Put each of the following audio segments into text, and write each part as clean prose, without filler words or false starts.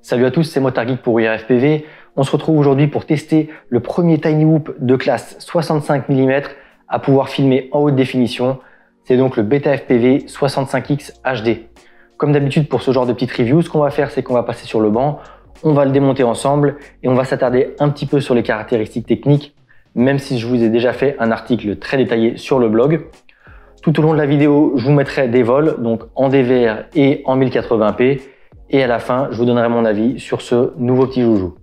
Salut à tous, c'est Motard Geek pour IRFPV. On se retrouve aujourd'hui pour tester le premier Tiny Whoop de classe 65 mm à pouvoir filmer en haute définition. C'est donc le Beta FPV 65X HD. Comme d'habitude pour ce genre de petite review, ce qu'on va faire, c'est qu'on va passer sur le banc, on va le démonter ensemble et on va s'attarder un petit peu sur les caractéristiques techniques, même si je vous ai déjà fait un article très détaillé sur le blog. Tout au long de la vidéo, je vous mettrai des vols, donc en DVR et en 1080p. Et à la fin, je vous donnerai mon avis sur ce nouveau petit joujou.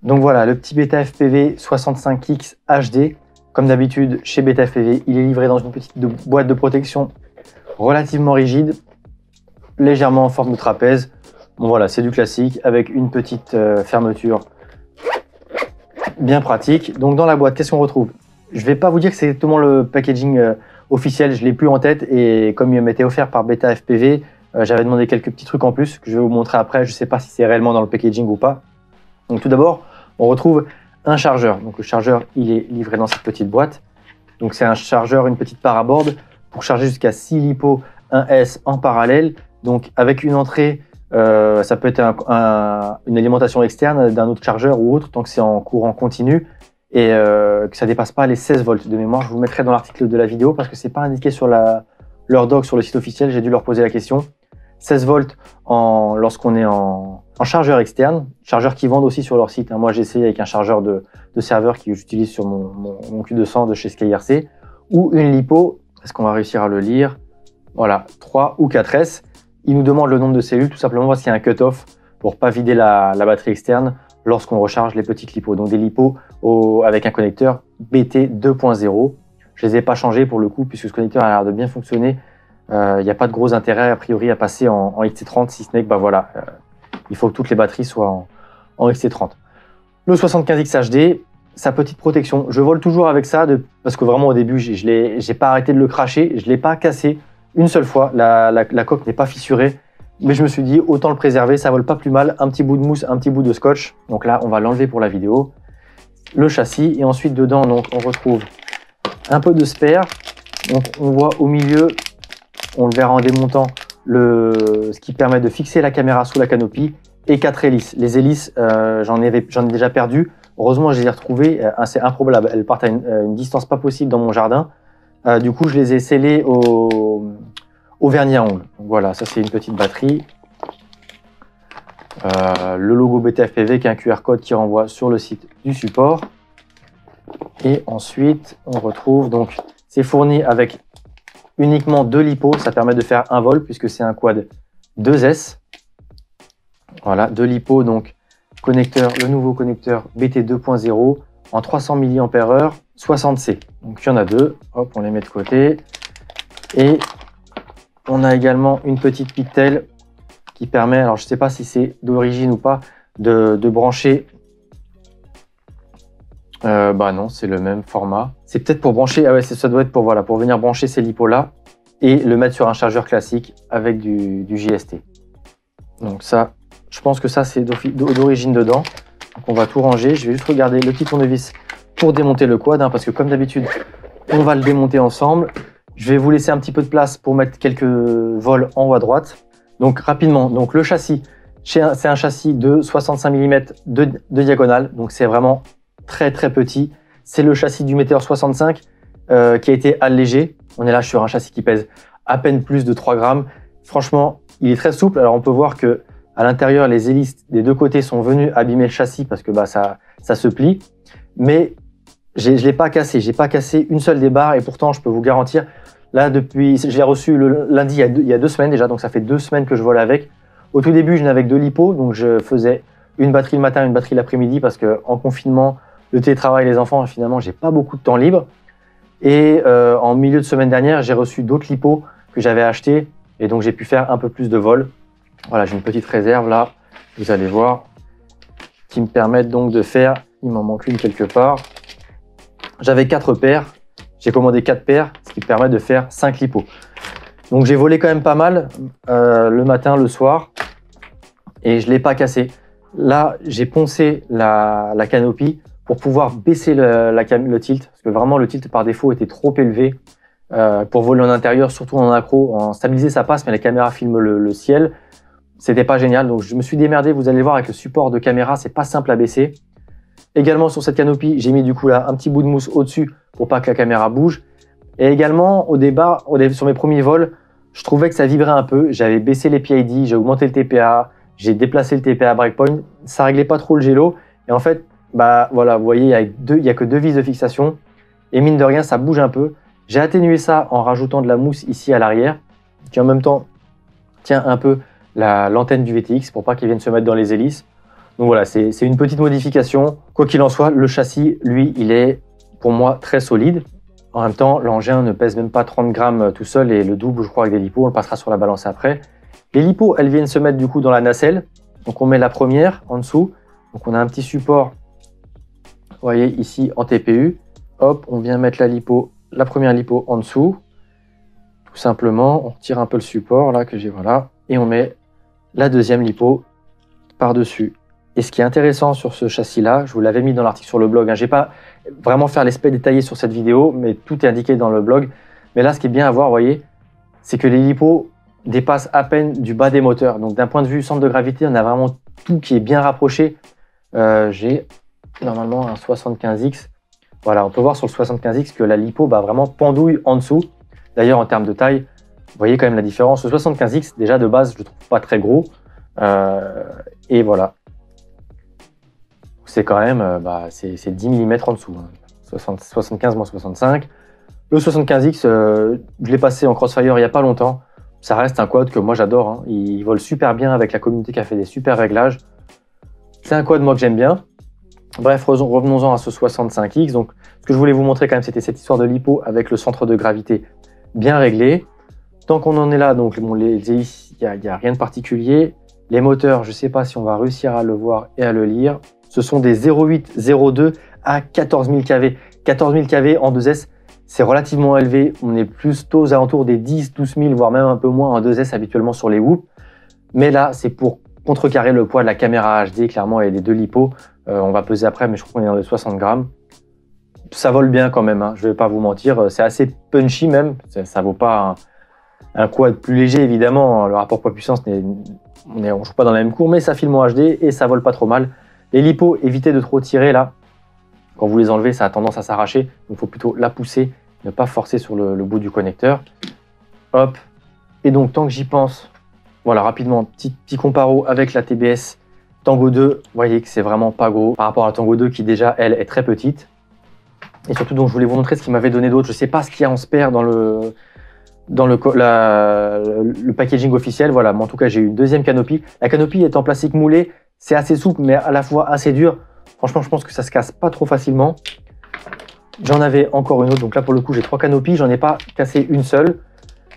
Donc voilà, le petit Beta FPV 65X HD. Comme d'habitude, chez Beta FPV, il est livré dans une petite boîte de protection relativement rigide, légèrement en forme de trapèze. Bon voilà, c'est du classique avec une petite fermeture bien pratique. Donc dans la boîte, qu'est-ce qu'on retrouve? Je vais pas vous dire que c'est exactement le packaging officiel, je l'ai plus en tête et comme il m'était offert par Beta FPV, j'avais demandé quelques petits trucs en plus que je vais vous montrer après. Je sais pas si c'est réellement dans le packaging ou pas. Donc tout d'abord, on retrouve un chargeur. Donc le chargeur, il est livré dans cette petite boîte. Donc c'est un chargeur, une petite paraboard pour charger jusqu'à 6 LiPo 1S en parallèle. Donc avec une entrée, ça peut être une alimentation externe d'un autre chargeur ou autre, tant que c'est en courant continu et que ça dépasse pas les 16 volts de mémoire. Je vous mettrai dans l'article de la vidéo parce que c'est pas indiqué sur leur doc sur le site officiel. J'ai dû leur poser la question. 16 volts lorsqu'on est en chargeur externe, chargeur qu'ils vendent aussi sur leur site. Moi, j'ai essayé avec un chargeur de serveur que j'utilise sur mon Q200 de chez SkyRC, ou une LiPo. Est-ce qu'on va réussir à le lire? Voilà, 3 ou 4S. Il nous demande le nombre de cellules, tout simplement parce qu'il y a un cut-off pour pas vider la batterie externe lorsqu'on recharge les petites LiPo. Donc des LiPo avec un connecteur BT 2.0. Je les ai pas changés pour le coup, puisque ce connecteur a l'air de bien fonctionner. Il n'y a pas de gros intérêt a priori à passer en XT30, si ce n'est que bah voilà, il faut que toutes les batteries soient en XT30. Le 75X HD, sa petite protection. Je vole toujours avec ça parce que vraiment au début, j'ai pas arrêté de le cracher, je l'ai pas cassé une seule fois. La coque n'est pas fissurée, mais je me suis dit autant le préserver, ça vole pas plus mal. Un petit bout de mousse, un petit bout de scotch. Donc là, on va l'enlever pour la vidéo. Le châssis et ensuite dedans, donc on retrouve un peu de spare. Donc on voit au milieu, on le verra en démontant, ce qui permet de fixer la caméra sous la canopie et 4 hélices. Les hélices, j'en ai déjà perdu. Heureusement, je les ai retrouvées. C'est improbable. Elles partent à une distance pas possible dans mon jardin. Du coup, je les ai scellées au vernis à ongles. Donc voilà, ça c'est une petite batterie. Le logo Beta FPV qui est un QR code qui renvoie sur le site du support. Et ensuite, on retrouve donc, c'est fourni avec uniquement 2 LiPo, ça permet de faire un vol puisque c'est un quad 2S. Voilà, 2 LiPo, donc connecteur, le nouveau connecteur BT 2.0 en 300 mAh 60C. Donc il y en a 2, hop, on les met de côté. Et on a également une petite pigtail qui permet, alors je ne sais pas si c'est d'origine ou pas, de brancher. Bah non, c'est le même format. C'est peut-être pour brancher, ah ouais, ça doit être pour, voilà, pour venir brancher ces LiPo là et le mettre sur un chargeur classique avec du JST. Donc ça, je pense que ça c'est d'origine dedans. Donc on va tout ranger. Je vais juste regarder le petit tournevis pour démonter le quad, parce que comme d'habitude, on va le démonter ensemble. Je vais vous laisser un petit peu de place pour mettre quelques vols en haut à droite. Donc rapidement, donc le châssis, c'est un châssis de 65 mm de diagonale, donc c'est vraiment très petit. C'est le châssis du Meteor 65 qui a été allégé. On est là sur un châssis qui pèse à peine plus de 3 grammes. Franchement, il est très souple. Alors on peut voir que à l'intérieur, les hélices des deux côtés sont venues abîmer le châssis parce que bah, ça se plie. Mais je l'ai pas cassé. J'ai pas cassé une seule des barres et pourtant, je peux vous garantir, là, je l'ai reçu le lundi il y a 2 semaines déjà, donc ça fait 2 semaines que je vole avec. Au tout début, je n'avais que 2 LiPo, donc je faisais une batterie le matin, une batterie l'après-midi parce qu'en confinement, le télétravail, les enfants, finalement, j'ai pas beaucoup de temps libre. Et en milieu de semaine dernière, j'ai reçu d'autres LiPo que j'avais achetés et donc j'ai pu faire un peu plus de vol. Voilà, j'ai une petite réserve là, vous allez voir, qui me permettent donc de faire, il m'en manque une quelque part. J'avais 4 paires, j'ai commandé 4 paires, ce qui permet de faire 5 LiPo. Donc j'ai volé quand même pas mal le matin, le soir. et je ne l'ai pas cassé. Là, j'ai poncé la canopie pour pouvoir baisser le tilt, parce que vraiment le tilt par défaut était trop élevé pour voler en intérieur, surtout en accro. En stabilisé, ça passe, mais la caméra filme le ciel. C'était pas génial, donc je me suis démerdé. Vous allez voir avec le support de caméra, c'est pas simple à baisser. Également sur cette canopie, j'ai mis du coup là un petit bout de mousse au-dessus pour pas que la caméra bouge. Et également sur mes premiers vols, je trouvais que ça vibrait un peu. J'avais baissé les PID, j'ai augmenté le TPA, j'ai déplacé le TPA breakpoint. Ça réglait pas trop le gélo. Et en fait, bah voilà, vous voyez, il y a que 2 vis de fixation. Et mine de rien, ça bouge un peu. J'ai atténué ça en rajoutant de la mousse ici à l'arrière, qui en même temps tient un peu l'antenne du VTX pour pas qu'il vienne se mettre dans les hélices. Donc voilà, c'est une petite modification. Quoi qu'il en soit, le châssis, lui, il est pour moi très solide. En même temps, l'engin ne pèse même pas 30 grammes tout seul et le double, je crois, avec des lipos. On le passera sur la balance après. Les lipos, elles viennent se mettre du coup dans la nacelle. Donc on met la première en dessous. Donc on a un petit support, vous voyez ici en TPU. Hop, on vient mettre la première lipo en dessous. Tout simplement, on retire un peu le support là que j'ai, voilà. Et on met la deuxième lipo par-dessus. Et ce qui est intéressant sur ce châssis-là, je vous l'avais mis dans l'article sur le blog, hein, je n'ai pas vraiment fait l'aspect détaillé sur cette vidéo, mais tout est indiqué dans le blog. Mais là, ce qui est bien à voir, vous voyez, c'est que les lipos dépassent à peine du bas des moteurs. Donc d'un point de vue centre de gravité, on a vraiment tout qui est bien rapproché. J'ai normalement un 75X. Voilà, on peut voir sur le 75X que la lipo vraiment pendouille en dessous. D'ailleurs, en termes de taille, vous voyez quand même la différence. Le 75X, déjà de base, je le trouve pas très gros. Et voilà. C'est quand même c'est 10 mm en dessous. Hein. 75 moins 65. Le 75X, je l'ai passé en Crossfire il n'y a pas longtemps. Ça reste un quad que moi j'adore. Hein. Il vole super bien avec la communauté qui a fait des super réglages. C'est un quad moi que j'aime bien. Bref, revenons-en à ce 65X. Donc, ce que je voulais vous montrer quand même, c'était cette histoire de lipo avec le centre de gravité bien réglé. Tant qu'on en est là, donc bon, les hélices, il n'y a rien de particulier. Les moteurs, je ne sais pas si on va réussir à le voir et à le lire. Ce sont des 0,802 à 14 000 kV. 14 000 kV en 2S, c'est relativement élevé. On est plutôt aux alentours des 10, 12 000, voire même un peu moins en 2S habituellement sur les Whoop. Mais là, c'est pour contrecarrer le poids de la caméra HD, clairement, et des 2 lipos. On va peser après, mais je crois qu'on est dans les 60 grammes. Ça vole bien quand même, hein, je ne vais pas vous mentir. C'est assez punchy même. Ça ne vaut pas un quad plus léger, évidemment. Le rapport poids-puissance, on ne joue pas dans la même cour, mais ça filme en HD et ça vole pas trop mal. Les lipos, évitez de trop tirer là. Quand vous les enlevez, ça a tendance à s'arracher. Donc il faut plutôt la pousser, ne pas forcer sur le bout du connecteur. Hop. Et donc, tant que j'y pense, voilà, rapidement, petit comparo avec la TBS Tango 2. Vous voyez que c'est vraiment pas gros par rapport à la Tango 2 qui déjà, elle, est très petite. Et surtout, donc, je voulais vous montrer ce qu'il m'avait donné d'autre. Je ne sais pas ce qu'il y a en spare dans le packaging officiel. Voilà, mais en tout cas, j'ai eu une deuxième canopie. La canopie est en plastique moulé. C'est assez souple, mais à la fois assez dur. Franchement, je pense que ça se casse pas trop facilement. J'en avais encore une autre. Donc là, pour le coup, j'ai 3 canopies. J'en ai pas cassé une seule.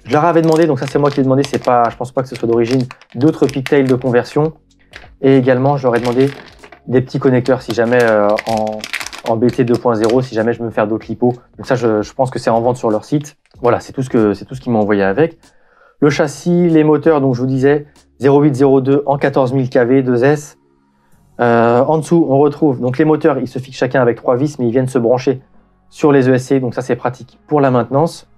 Je leur avais demandé, donc ça, c'est moi qui ai demandé. C'est pas, je pense pas que ce soit d'origine, d'autres pigtails de conversion. Et également, je leur ai demandé des petits connecteurs si jamais en BT 2.0, si jamais je veux me faire d'autres lipos. Donc ça, je pense que c'est en vente sur leur site. Voilà, c'est tout ce qu'ils m'ont envoyé avec. Le châssis, les moteurs, donc je vous disais, 0,802 en 14 000 kV, 2S. En dessous, on retrouve donc les moteurs, ils se fixent chacun avec 3 vis, mais ils viennent se brancher sur les ESC, donc ça c'est pratique pour la maintenance.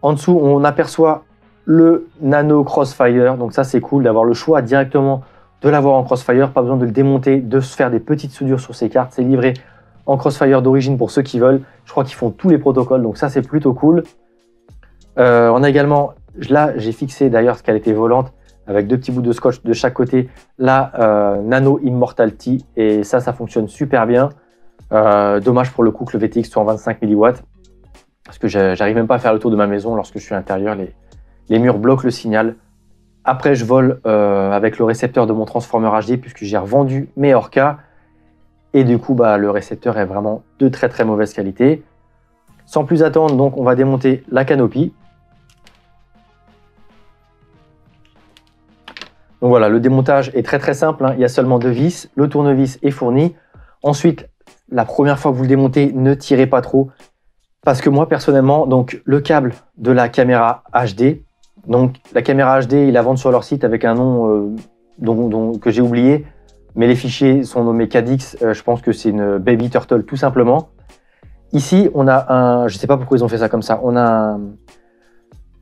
En dessous, on aperçoit le Nano Crossfire, donc ça c'est cool d'avoir le choix directement de l'avoir en Crossfire, pas besoin de le démonter, de se faire des petites soudures sur ces cartes, c'est livré en Crossfire d'origine pour ceux qui veulent. Je crois qu'ils font tous les protocoles, donc ça c'est plutôt cool. On a également, là j'ai fixé d'ailleurs ce qu'elle était volante, avec 2 petits bouts de scotch de chaque côté, la Nano Immortality, et ça fonctionne super bien. Dommage pour le coup que le VTX soit en 25 mW, parce que j'arrive même pas à faire le tour de ma maison lorsque je suis à l'intérieur, les murs bloquent le signal. Après, je vole avec le récepteur de mon transformer HD, puisque j'ai revendu mes Orca, et du coup, le récepteur est vraiment de très très mauvaise qualité. Sans plus attendre, donc on va démonter la canopie. Donc voilà, le démontage est très très simple, hein. Il y a seulement 2 vis, le tournevis est fourni. Ensuite, la première fois que vous le démontez, ne tirez pas trop, parce que moi personnellement, donc le câble de la caméra HD, donc la caméra HD, ils la vendent sur leur site avec un nom que j'ai oublié, mais les fichiers sont nommés Cadix. Je pense que c'est une Baby Turtle tout simplement. Ici, on a un, je ne sais pas pourquoi ils ont fait ça comme ça, on a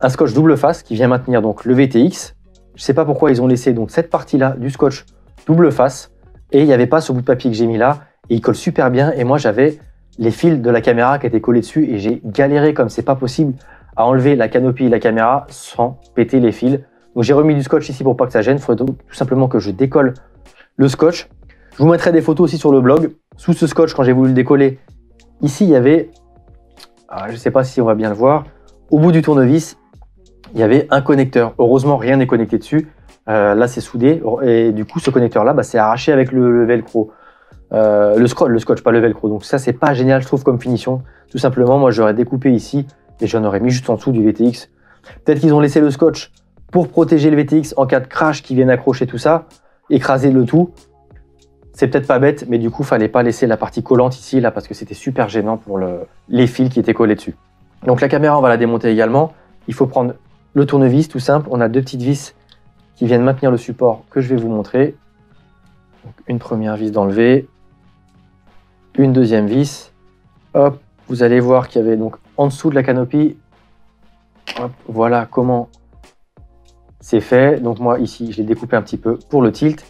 un scotch double face qui vient maintenir donc le VTX. Je ne sais pas pourquoi ils ont laissé donc cette partie-là du scotch double face et il n'y avait pas ce bout de papier que j'ai mis là et il colle super bien. Et moi, j'avais les fils de la caméra qui étaient collés dessus et j'ai galéré comme c'est pas possible à enlever la canopie et la caméra sans péter les fils. Donc j'ai remis du scotch ici pour pas que ça gêne. Il faudrait donc tout simplement que je décolle le scotch. Je vous mettrai des photos aussi sur le blog. Sous ce scotch, quand j'ai voulu le décoller, ici il y avait, je ne sais pas si on va bien le voir, au bout du tournevis, il y avait un connecteur. Heureusement, rien n'est connecté dessus. Là, c'est soudé. Et du coup, ce connecteur-là, c'est arraché avec le velcro. Le scotch, pas le velcro. Donc ça, c'est pas génial, je trouve, comme finition. Tout simplement, moi, j'aurais découpé ici et j'en aurais mis juste en dessous du VTX. Peut-être qu'ils ont laissé le scotch pour protéger le VTX en cas de crash qui vienne accrocher tout ça, écraser le tout. C'est peut-être pas bête, mais du coup, fallait pas laisser la partie collante ici, là, parce que c'était super gênant pour les fils qui étaient collés dessus. Donc la caméra, on va la démonter également. Il faut prendre le tournevis, tout simple. On a deux petites vis qui viennent maintenir le support que je vais vous montrer. Donc, une première vis d'enlever, une deuxième vis. Hop, vous allez voir qu'il y avait donc en dessous de la canopie. Hop, voilà comment c'est fait. Donc moi ici, je l'ai découpé un petit peu pour le tilt.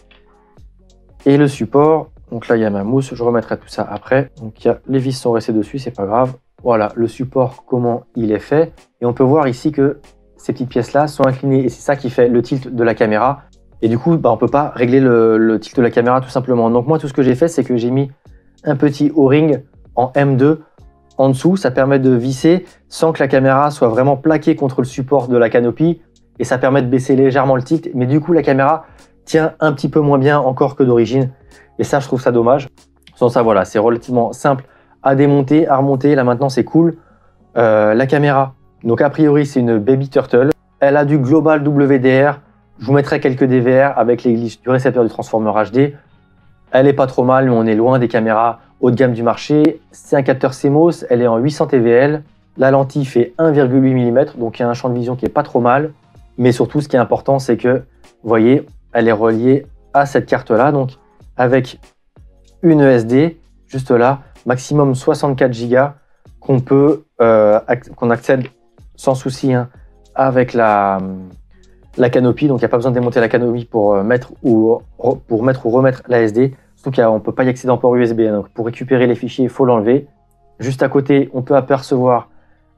Et le support, donc là il y a ma mousse, je remettrai tout ça après. Donc les vis sont restées dessus, c'est pas grave. Voilà le support, comment il est fait. Et on peut voir ici que ces petites pièces-là sont inclinées et c'est ça qui fait le tilt de la caméra. Et du coup, on ne peut pas régler le tilt de la caméra tout simplement. Donc moi, tout ce que j'ai fait, c'est que j'ai mis un petit O-ring en M2 en dessous. Ça permet de visser sans que la caméra soit vraiment plaquée contre le support de la canopie. Et ça permet de baisser légèrement le tilt. Mais du coup, la caméra tient un petit peu moins bien encore que d'origine. Et ça, je trouve ça dommage. Sans ça, voilà, c'est relativement simple à démonter, à remonter. Là, maintenant, c'est cool. La caméra, donc a priori, c'est une Baby Turtle. Elle a du Global WDR. Je vous mettrai quelques DVR avec les glitches du récepteur du transformer HD. Elle est pas trop mal, mais on est loin des caméras haut de gamme du marché. C'est un capteur CMOS, elle est en 800 TVL. La lentille fait 1,8 mm, donc il y a un champ de vision qui est pas trop mal. Mais surtout, ce qui est important, c'est que, vous voyez, elle est reliée à cette carte-là, donc avec une SD, juste là, maximum 64 Go qu'on accède sans souci avec la canopie. Donc il n'y a pas besoin de démonter la canopie pour mettre ou remettre la SD. Surtout qu'on ne peut pas y accéder en port USB. Donc pour récupérer les fichiers, il faut l'enlever. Juste à côté, on peut apercevoir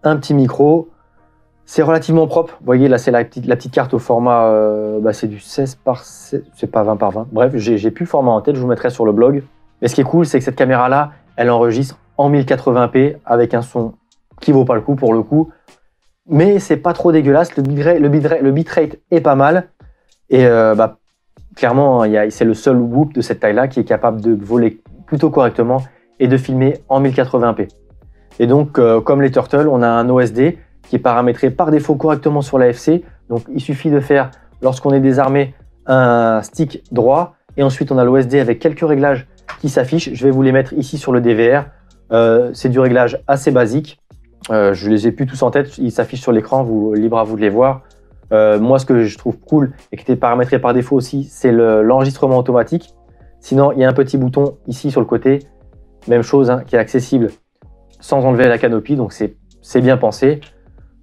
un petit micro. C'est relativement propre. Vous voyez, là, c'est la petite carte au format, c'est du 16 par 7, c'est pas 20 par 20. Bref, j'ai plus le format en tête, je vous mettrai sur le blog. Mais ce qui est cool, c'est que cette caméra-là, elle enregistre en 1080p avec un son qui vaut pas le coup pour le coup. Mais c'est pas trop dégueulasse, le bitrate est pas mal. Et clairement, c'est le seul whoop de cette taille-là qui est capable de voler plutôt correctement et de filmer en 1080p. Et donc, comme les Turtles, on a un OSD qui est paramétré par défaut correctement sur l'AFC. Donc, il suffit de faire, lorsqu'on est désarmé, un stick droit. Et ensuite, on a l'OSD avec quelques réglages qui s'affichent. Je vais vous les mettre ici sur le DVR. C'est du réglage assez basique. Je les ai plus tous en tête. Ils s'affichent sur l'écran, libre à vous de les voir. Moi, ce que je trouve cool et qui était paramétré par défaut aussi, c'est l'enregistrement automatique. Sinon, il y a un petit bouton ici sur le côté. Même chose, qui est accessible sans enlever la canopie. Donc, c'est bien pensé.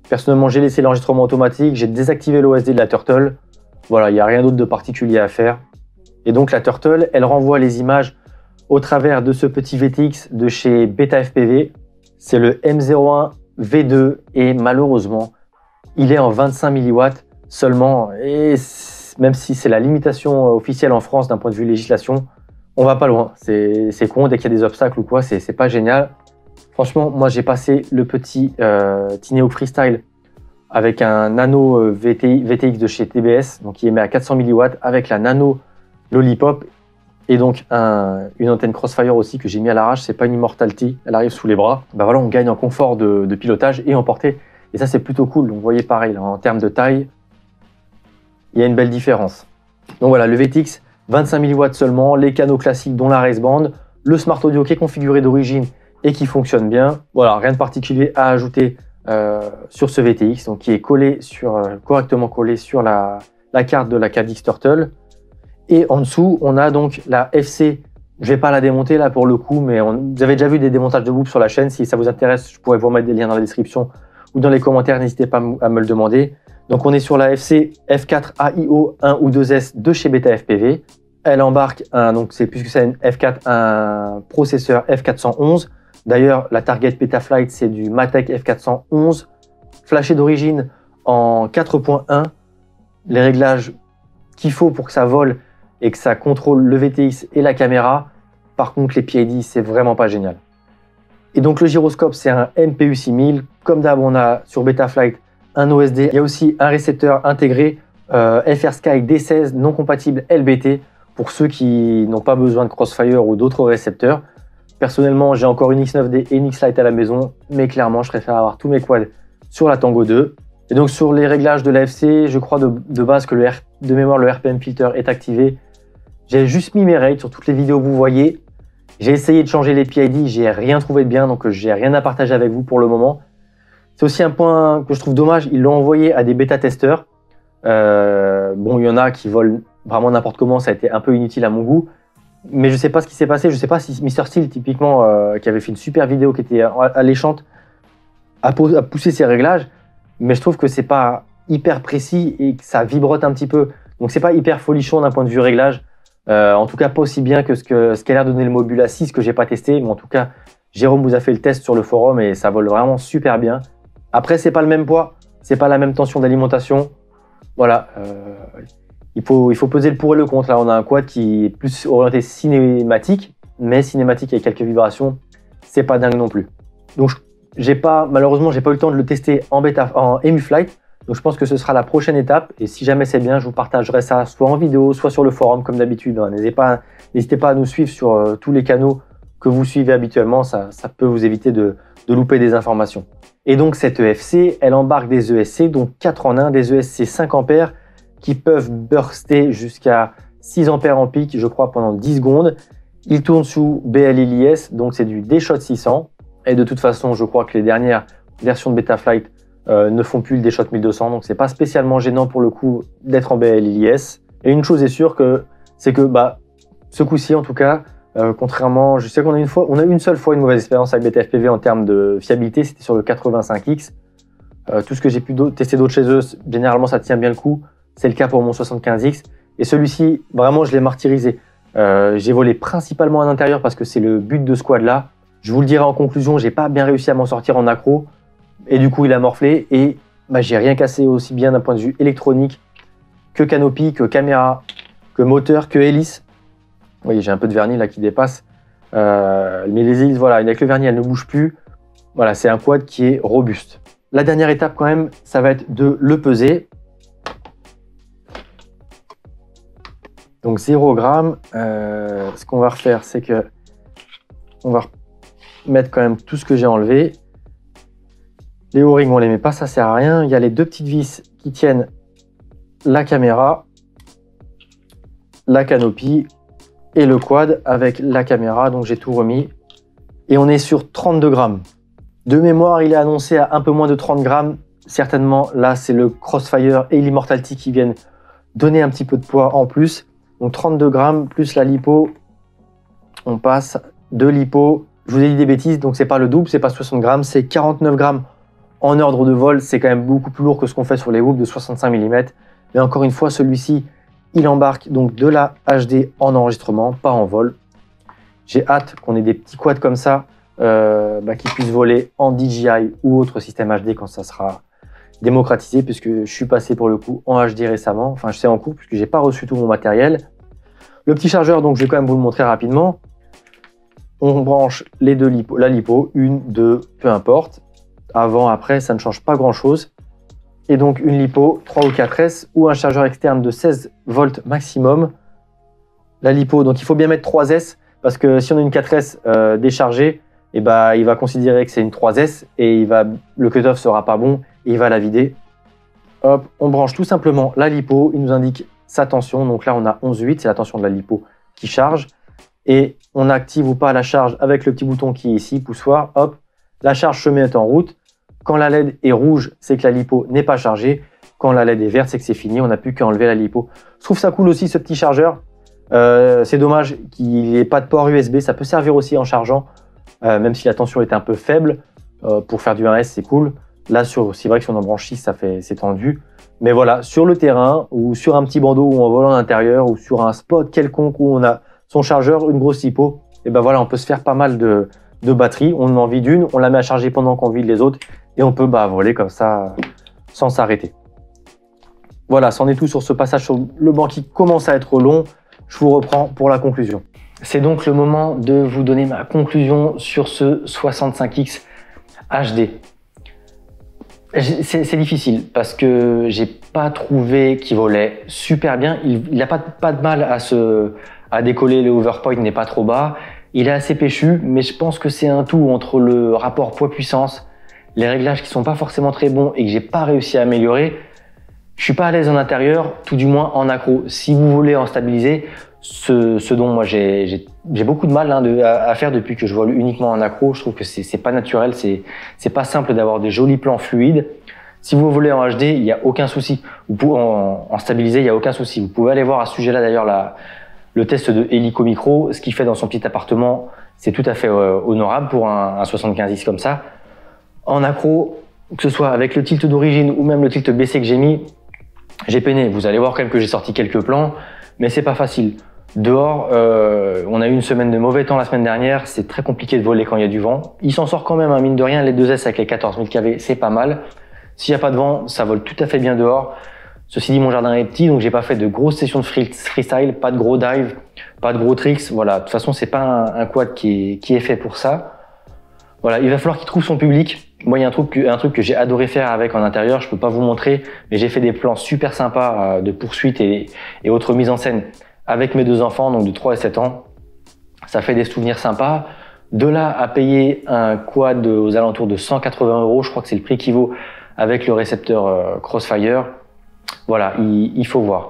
Personnellement, j'ai laissé l'enregistrement automatique, j'ai désactivé l'OSD de la Turtle. Voilà, il n'y a rien d'autre de particulier à faire. Et donc la Turtle, elle renvoie les images au travers de ce petit VTX de chez Beta FPV. C'est le M01 V2 et malheureusement, il est en 25 mW seulement. Et même si c'est la limitation officielle en France d'un point de vue législation, on va pas loin. C'est con, dès qu'il y a des obstacles ou quoi, c'est pas génial. Franchement, moi j'ai passé le petit Tineo Freestyle avec un nano VTX de chez TBS, donc qui émet à 400 mW avec la nano Lollipop et donc une antenne Crossfire aussi que j'ai mis à l'arrache. C'est pas une Immortality, elle arrive sous les bras. Voilà, on gagne en confort de pilotage et en portée. Et ça c'est plutôt cool. Donc vous voyez pareil, là, en termes de taille, il y a une belle différence. Donc voilà, le VTX 25 mW seulement, les canaux classiques dont la Race Band, le Smart Audio qui est configuré d'origine et qui fonctionne bien. Voilà, rien de particulier à ajouter sur ce VTX, donc qui est collé correctement collé sur la carte de la Cadix Turtle. Et en dessous, on a donc la FC. Je vais pas la démonter là pour le coup, mais vous avez déjà vu des démontages de boob sur la chaîne. Si ça vous intéresse, je pourrais vous remettre des liens dans la description ou dans les commentaires. N'hésitez pas à me le demander. Donc on est sur la FC F4 AIO 1 ou 2S de chez Beta FPV. Elle embarque donc c'est puisque c'est une F4, un processeur F411. D'ailleurs, la target Betaflight, c'est du Matek F411, flashé d'origine en 4.1. Les réglages qu'il faut pour que ça vole et que ça contrôle le VTX et la caméra. Par contre, les PID, c'est vraiment pas génial. Et donc, le gyroscope, c'est un MPU 6000. Comme d'hab, on a sur Betaflight un OSD. Il y a aussi un récepteur intégré FrSky D16 non compatible LBT pour ceux qui n'ont pas besoin de Crossfire ou d'autres récepteurs. Personnellement, j'ai encore une X9D et une X-Lite à la maison, mais clairement, je préfère avoir tous mes quads sur la Tango 2. Et donc, sur les réglages de l'AFC, je crois de base que de mémoire, le RPM filter est activé. J'ai juste mis mes rates sur toutes les vidéos que vous voyez. J'ai essayé de changer les PID, j'ai rien trouvé de bien, donc j'ai rien à partager avec vous pour le moment. C'est aussi un point que je trouve dommage, ils l'ont envoyé à des bêta-testeurs. Bon, il y en a qui volent vraiment n'importe comment, ça a été un peu inutile à mon goût. Mais je sais pas ce qui s'est passé, je sais pas si Mr. Steel, typiquement, qui avait fait une super vidéo qui était alléchante, a poussé ses réglages. Mais je trouve que c'est pas hyper précis et que ça vibrote un petit peu. Donc c'est pas hyper folichon d'un point de vue réglage. En tout cas, pas aussi bien que ce qu'a l'air de donner le Mobula 6 que j'ai pas testé. Mais en tout cas, Jérôme vous a fait le test sur le forum et ça vole vraiment super bien. Après, c'est pas le même poids, c'est pas la même tension d'alimentation. Voilà, il faut peser le pour et le contre. Là, on a un quad qui est plus orienté cinématique, mais cinématique avec quelques vibrations, c'est pas dingue non plus. Donc malheureusement, j'ai pas eu le temps de le tester en EmuFlight. Donc je pense que ce sera la prochaine étape. Et si jamais c'est bien, je vous partagerai ça soit en vidéo, soit sur le forum comme d'habitude. N'hésitez pas à nous suivre sur tous les canaux que vous suivez habituellement. Ça peut vous éviter de louper des informations. Et donc cette EFC, elle embarque des ESC, donc 4 en 1, des ESC 5 ampères qui peuvent burster jusqu'à 6 ampères en pic, je crois, pendant 10 secondes. Il tourne sous BLIS, donc c'est du D-Shot 600. Et de toute façon, je crois que les dernières versions de Betaflight ne font plus le D-Shot 1200, donc c'est pas spécialement gênant pour le coup d'être en BLIS. Et une chose est sûre, c'est que ce coup-ci en tout cas, contrairement, je sais qu'on a eu une seule fois une mauvaise expérience avec Beta FPV en termes de fiabilité, c'était sur le 85X. Tout ce que j'ai pu tester d'autres chez eux, généralement ça tient bien le coup. C'est le cas pour mon 75X. Et celui-ci, vraiment, je l'ai martyrisé. J'ai volé principalement à l'intérieur parce que c'est le but de ce quad-là. Je vous le dirai en conclusion, j'ai pas bien réussi à m'en sortir en accro. Et du coup, il a morflé et j'ai rien cassé aussi bien d'un point de vue électronique que canopy, que caméra, que moteur, que hélice. Oui, j'ai un peu de vernis là qui dépasse. Mais les hélices, voilà, avec le vernis, elles ne bougent plus. Voilà, c'est un quad qui est robuste. La dernière étape quand même, ça va être de le peser. Donc 0 g. Ce qu'on va refaire, c'est que on va mettre quand même tout ce que j'ai enlevé. Les O-rings, on les met pas, ça sert à rien. Il y a les deux petites vis qui tiennent la caméra, la canopy et le quad avec la caméra. Donc j'ai tout remis. Et on est sur 32 grammes. De mémoire, il est annoncé à un peu moins de 30 grammes. Certainement, là, c'est le Crossfire et l'Immortality qui viennent donner un petit peu de poids en plus. Donc 32 grammes plus la lipo. On passe de lipo. Je vous ai dit des bêtises, donc c'est pas le double, c'est pas 60 grammes, c'est 49 grammes en ordre de vol. C'est quand même beaucoup plus lourd que ce qu'on fait sur les whoops de 65 mm. Mais encore une fois, celui-ci, il embarque donc de la HD en enregistrement, pas en vol. J'ai hâte qu'on ait des petits quads comme ça qui puissent voler en DJI ou autre système HD quand ça sera démocratisé, puisque je suis passé pour le coup en HD récemment. Enfin, je sais en cours puisque j'ai pas reçu tout mon matériel. Le petit chargeur, donc je vais quand même vous le montrer rapidement. On branche les deux lipo, la lipo, une, deux, peu importe. Avant, après, ça ne change pas grand-chose. Et donc une lipo 3 ou 4S ou un chargeur externe de 16 volts maximum. La lipo, donc il faut bien mettre 3S parce que si on a une 4S déchargée, il va considérer que c'est une 3S et le cutoff sera pas bon et il va la vider. Hop, on branche tout simplement la lipo, il nous indique sa tension. Donc là, on a 11,8, c'est la tension de la lipo qui charge. Et on active ou pas la charge avec le petit bouton qui est ici, poussoir. Hop, la charge se met en route. Quand la LED est rouge, c'est que la lipo n'est pas chargée. Quand la LED est verte, c'est que c'est fini. On n'a plus qu'à enlever la lipo. Je trouve ça cool aussi ce petit chargeur. C'est dommage qu'il n'y ait pas de port USB. Ça peut servir aussi en chargeant, même si la tension est un peu faible. Pour faire du 1S, c'est cool. Là, c'est vrai que si on en branche 6, c'est tendu. Mais voilà, sur le terrain ou sur un petit bandeau où on vole en intérieur ou sur un spot quelconque où on a son chargeur, une grosse hypo, et ben voilà, on peut se faire pas mal de batteries. On en vide une, on la met à charger pendant qu'on vide les autres et on peut voler comme ça sans s'arrêter. Voilà, c'en est tout sur ce passage sur le banc qui commence à être long. Je vous reprends pour la conclusion. C'est donc le moment de vous donner ma conclusion sur ce 65X HD. C'est difficile parce que j'ai pas trouvé qu'il volait super bien. Il n'a pas de mal à décoller, le overpoint n'est pas trop bas. Il est assez péchu, mais je pense que c'est un tout entre le rapport poids-puissance, les réglages qui sont pas forcément très bons et que j'ai pas réussi à améliorer. Je suis pas à l'aise en intérieur, tout du moins en accro. Si vous voulez en stabiliser, ce dont moi j'ai beaucoup de mal à faire depuis que je vole uniquement en accro. Je trouve que c'est pas naturel, c'est pas simple d'avoir des jolis plans fluides. Si vous volez en HD, il n'y a aucun souci. En stabilisé, il n'y a aucun souci. Vous pouvez aller voir à ce sujet-là d'ailleurs le test de Helico Micro. Ce qu'il fait dans son petit appartement, c'est tout à fait honorable pour un 75X comme ça. En accro, que ce soit avec le tilt d'origine ou même le tilt baissé que j'ai mis, j'ai peiné. Vous allez voir quand même que j'ai sorti quelques plans, mais c'est pas facile. Dehors, on a eu une semaine de mauvais temps la semaine dernière. C'est très compliqué de voler quand il y a du vent. Il s'en sort quand même, mine de rien. Les 2S avec les 14 000 kV, c'est pas mal. S'il n'y a pas de vent, ça vole tout à fait bien dehors. Ceci dit, mon jardin est petit, donc j'ai pas fait de grosses sessions de freestyle, pas de gros dive, pas de gros tricks. Voilà, de toute façon, c'est pas un quad qui est fait pour ça. Voilà, il va falloir qu'il trouve son public. Moi, il y a un truc que j'ai adoré faire avec en intérieur. Je peux pas vous montrer, mais j'ai fait des plans super sympas de poursuite et autres mises en scène avec mes deux enfants, donc de 3 et 7 ans. Ça fait des souvenirs sympas. De là à payer un quad aux alentours de 180 €, je crois que c'est le prix qui vaut avec le récepteur Crossfire. Voilà, il faut voir.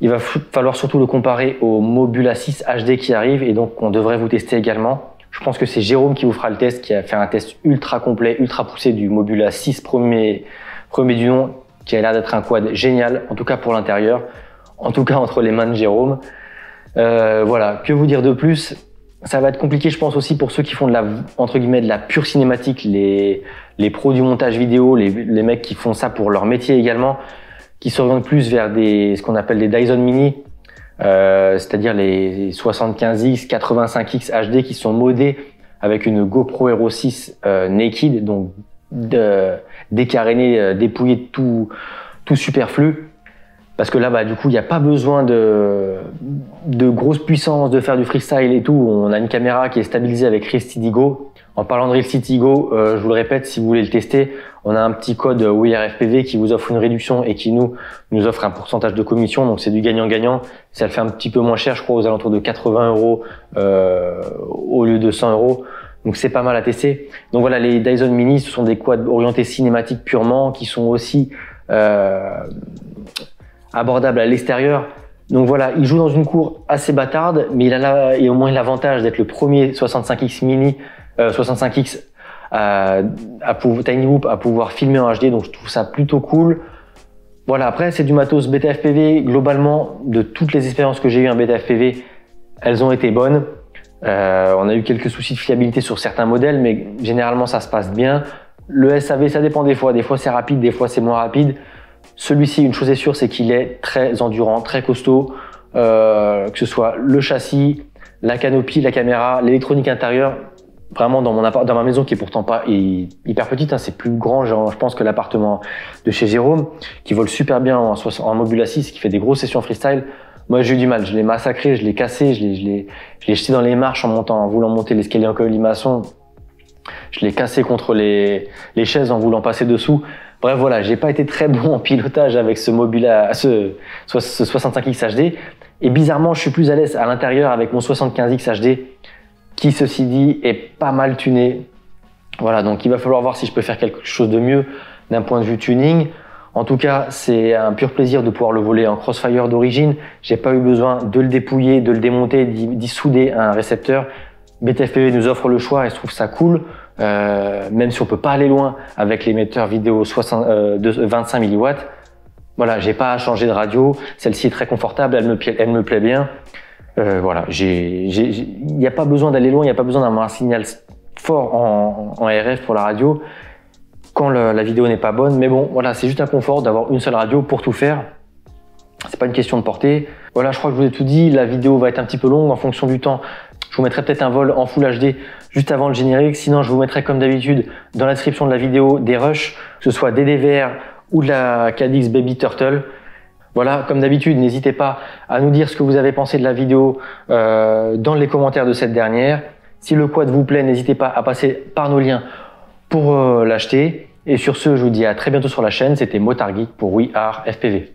Il va falloir surtout le comparer au Mobula 6 HD qui arrive et donc on devrait vous tester également. Je pense que c'est Jérôme qui vous fera le test, qui a fait un test ultra complet, ultra poussé du Mobula 6 premier du nom, qui a l'air d'être un quad génial, en tout cas pour l'intérieur, en tout cas entre les mains de Jérôme. Voilà, que vous dire de plus? Ça va être compliqué, je pense aussi pour ceux qui font entre guillemets de la pure cinématique, les pros du montage vidéo, les mecs qui font ça pour leur métier également, qui s'orientent plus vers ce qu'on appelle des Dyson Mini, c'est-à-dire les 75X, 85X HD qui sont modés avec une GoPro Hero 6 naked, donc décarénée, dépouillée de tout superflu. Parce que là, du coup, il n'y a pas besoin de grosse puissance, de faire du freestyle et tout. On a une caméra qui est stabilisée avec Real Steady Go. En parlant de Real Steady Go, je vous le répète, si vous voulez le tester, on a un petit code WIRFPV qui vous offre une réduction et qui nous offre un pourcentage de commission. Donc c'est du gagnant-gagnant. Ça le fait un petit peu moins cher, je crois, aux alentours de 80 € au lieu de 100 €. Donc c'est pas mal à tester. Donc voilà, les Dyson Mini, ce sont des quads orientés cinématiques purement, qui sont aussi abordable à l'extérieur. Donc voilà, il joue dans une cour assez bâtarde, mais il a au moins l'avantage d'être le premier 65X Mini, 65X Tiny Whoop à pouvoir filmer en HD, donc je trouve ça plutôt cool. Voilà, après c'est du matos bêta FPV. Globalement, de toutes les expériences que j'ai eues en bêta FPV, elles ont été bonnes. On a eu quelques soucis de fiabilité sur certains modèles, mais généralement ça se passe bien. Le SAV, ça dépend des fois c'est rapide, des fois c'est moins rapide. Celui-ci, une chose est sûre, c'est qu'il est très endurant, très costaud, que ce soit le châssis, la canopie, la caméra, l'électronique intérieure. Vraiment dans ma maison qui est pourtant pas hyper petite, c'est plus grand, genre, je pense que l'appartement de chez Jérôme, qui vole super bien en Mobula 6, qui fait des grosses sessions freestyle. Moi j'ai eu du mal, je l'ai massacré, je l'ai cassé, je l'ai jeté dans les marches en voulant monter l'escalier en colimaçon. Je l'ai cassé contre les chaises en voulant passer dessous. Bref, voilà, j'ai pas été très bon en pilotage avec ce 65X HD. Et bizarrement, je suis plus à l'aise à l'intérieur avec mon 75X HD, qui, ceci dit, est pas mal tuné. Voilà, donc il va falloir voir si je peux faire quelque chose de mieux d'un point de vue tuning. En tout cas, c'est un pur plaisir de pouvoir le voler en Crossfire d'origine. J'ai pas eu besoin de le dépouiller, de le démonter, d'y souder un récepteur. BTFPV nous offre le choix et je trouve ça cool. Même si on peut pas aller loin avec l'émetteur vidéo de 25 mW. Voilà, j'ai pas à changer de radio. Celle-ci est très confortable, elle me plaît bien. Voilà, il n'y a pas besoin d'aller loin, il n'y a pas besoin d'avoir un signal fort en RF pour la radio quand la vidéo n'est pas bonne. Mais bon, voilà, c'est juste un confort d'avoir une seule radio pour tout faire. C'est pas une question de portée. Voilà, je crois que je vous ai tout dit. La vidéo va être un petit peu longue en fonction du temps. Je vous mettrai peut-être un vol en Full HD juste avant le générique. Sinon, je vous mettrai comme d'habitude dans la description de la vidéo des rushs, que ce soit des DVR ou de la Cadix Baby Turtle. Voilà, comme d'habitude, n'hésitez pas à nous dire ce que vous avez pensé de la vidéo dans les commentaires de cette dernière. Si le quad vous plaît, n'hésitez pas à passer par nos liens pour l'acheter. Et sur ce, je vous dis à très bientôt sur la chaîne. C'était Motard Geek pour We Are FPV.